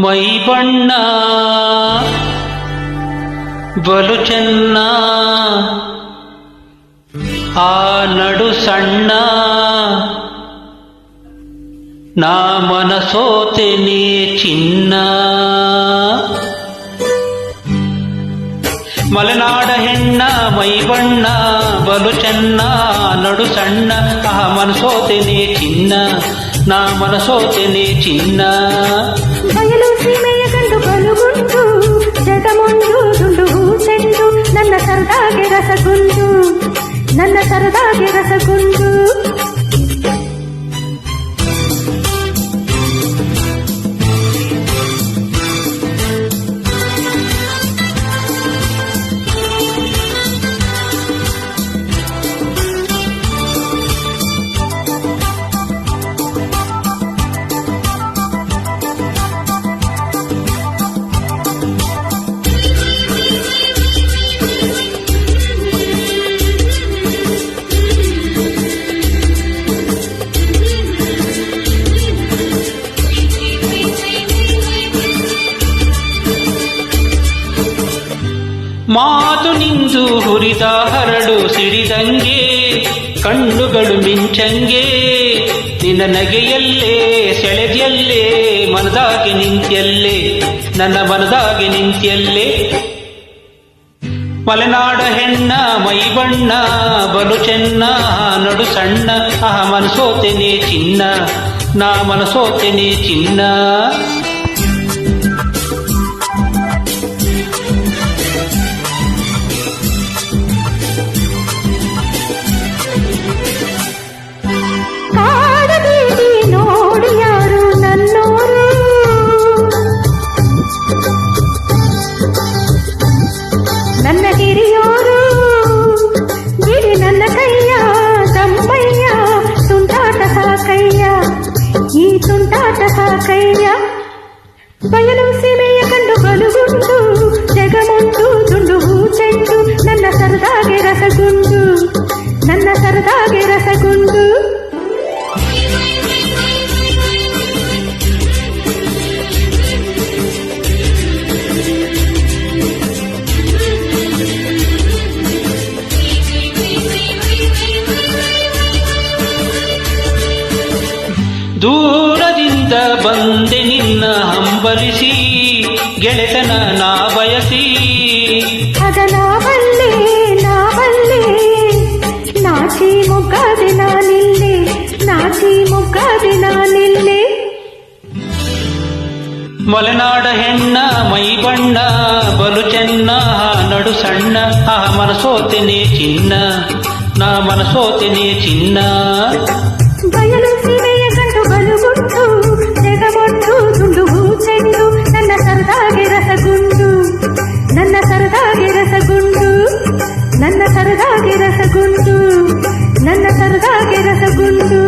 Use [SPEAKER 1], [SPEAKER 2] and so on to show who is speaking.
[SPEAKER 1] ಮೈ ಬಣ್ಣ ಬಲು ಚೆನ್ನ ಆ ನಡು ಸಣ್ಣ ನಾ ಮನಸೋತೆನೆ ಚಿನ್ನ ಮಲೆನಾಡ ಹೆಣ್ಣ ಮೈ ಬಣ್ಣ ಬಲು ಚೆನ್ನ ನಡು ಸಣ್ಣ ಆ ಮನಸೋತೆನೆ ಚಿನ್ನ ನಾ ಮನಸೋತೆನೆ ಚಿನ್ನ
[SPEAKER 2] ಬಯಲು ಸೀಮೆಯ ಗಂಡು ಬಲುಗುಂಡು ಜಗಮೊಂದು ದುಂಡು ಚೆಂಡು ನನ್ನ ಸರದಾಗೆ ರಸಗುಂಡು ನನ್ನ ಸರದಾಗೆ ರಸಗುಂಡು
[SPEAKER 1] ಮಾತು ನಿಂದು ಹುರಿದ ಹರಡು ಸಿಡಿದಂಗೆ ಕಣ್ಣುಗಳು ಮಿಂಚಂಗೆ ನಿನ್ನ ನಗೆಯಲ್ಲೇ ಸೆಳೆದ್ಯಲ್ಲೇ ಮನದಾಗೆ ನಿಂತ್ಯಲ್ಲೇ ನನ್ನ ಮನದಾಗೆ ನಿಂತ್ಯಲ್ಲೇ ಮಲೆನಾಡ ಹೆಣ್ಣ ಮೈ ಬಣ್ಣ ಬಲು ಚೆನ್ನ ನಡು ಸಣ್ಣ ಆ ಮನಸೋತೆನೆ ಚಿನ್ನ ನಾ ಮನಸೋತೆನೆ ಚಿನ್ನ
[SPEAKER 2] ನನ್ನ ಹಿರಿಯೋರು ಬಿಡಿ ನನ್ನ ಕೈಯ ತಮ್ಮಯ್ಯ ತುಂಟಾಟ ಸಾಕಯ್ಯ ಈ ತುಂಟಾಟ ಸಾಕಯ್ಯ ಬಯಲು ಸೀಮೆಯ ಕಂಡು ಬಲುಗುಂಡು ಜಗಮೊಂದು ದುಂಡು ಚೆಂಡು ನನ್ನ ಸರದಾಗೆ ರಸಗುಂಡು ನನ್ನ ಸರದಾಗೆ ರಸಗುಂಡು
[SPEAKER 1] ದೂರದಿಂದ ಬಂದೆ ನಿನ್ನ ಹಂಬಲಿಸಿ ಗೆಳೆತನ ನಾ ಬಯಸಿ
[SPEAKER 2] ಅದ ನಾವಲ್ಲೇ ನಾಚಿ ಮುಗ್ಗಾದೆ ನಾನಿಲ್ಲೆ ನಾಚಿ ಮುಗ್ಗಾದೆ ನಾನಿಲ್ಲೆ
[SPEAKER 1] ಮಲೆನಾಡ ಹೆಣ್ಣ ಮೈ ಬಣ್ಣ ಬಲು ಚೆನ್ನ ನಡು ಸಣ್ಣ ಆ ಮನಸೋತೆನೆ ಚಿನ್ನ ನಾ ಮನಸೋತೆನೆ ಚಿನ್ನ
[SPEAKER 2] ಬಯಲು ಸೀಮೆಯ ಗಂಟು ಬಲುಗುಂಡು ಜಗಮೊಂದು ದುಂಡು ಚೆಂಡು ನನ್ನ ಸರದಾಗೆ ರಸಗುಂಡು ನನ್ನ ಸರದಾಗೆ ರಸಗುಂಡು ನನ್ನ ಸರದಾಗೆ ರಸಗುಂಡು ನನ್ನ ಸರದಾಗೆ ರಸಗುಂಡು